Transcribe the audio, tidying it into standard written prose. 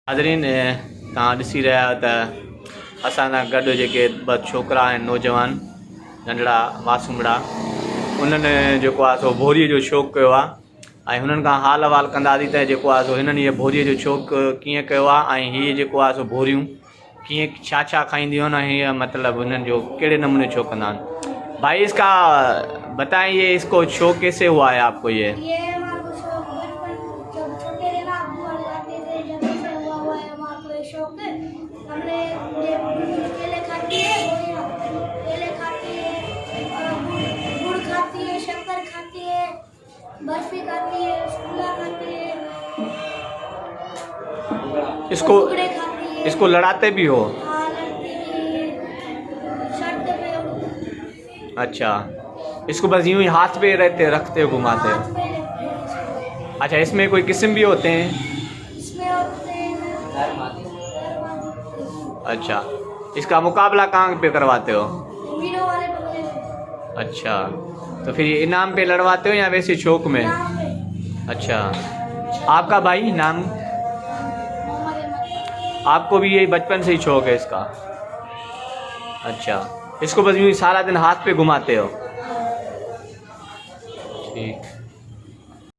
हाज़रीन तव्हां ॾिसी रहिया त असां सां गॾु जेके ॿ छोकिरा आहिनि नौजवान नंढड़ा मासूमड़ा उन्हनि जेको आहे सो भोरीअ जो शौक़ु कयो आहे ऐं हुननि खां हाल अहिवाल कंदासीं त जेको आहे सो हिननि इहे भोरीअ जो शौक़ु कीअं कयो आहे ऐं हीअ जेको आहे सो भोरियूं कीअं छा छा खाईंदियूं आहिनि ऐं हीअ मतिलबु हिननि जो कहिड़े नमूने शौक़ु कंदा आहिनि। भाई इसका बताइए इसको शौक़ कैसे हुआ है आपको ये हमारे को शौक बचपन जब छोटे थे ना अब्बू वाले जाते थे जब से हुआ है हमारे को ये शौक है। हमने ये केले खाती है केले खाती है और गुड़ खाती है शक्कर खाती है बर्फी खाती है रसगुल्ला खाती है इसको टुकड़े खाती है। इसको लड़ाते भी हो? हाँ लड़ती भी है शर्ट पे। अच्छा इसको बस यूं ही हाथ पे रहते रखते हो घुमाते हो? हाथ पे रखते हैं इसको। अच्छा इसमें कोई किस्म भी होते हैं? इसमें होते हैं अच्छा इसका मुकाबला कहाँ पे करवाते हो? वीडियो वाले बंगले में। अच्छा तो फिर ये इनाम पे लड़वाते हो या वैसे शौक में? यहाँ पे अच्छा आपका भाई नाम? मोहम्मद अहमद। आपको भी यही बचपन से ही शौक है इसका? अच्छा इसको बस यूँ ही सारा दिन हाथ पे घुमाते हो? ठीक।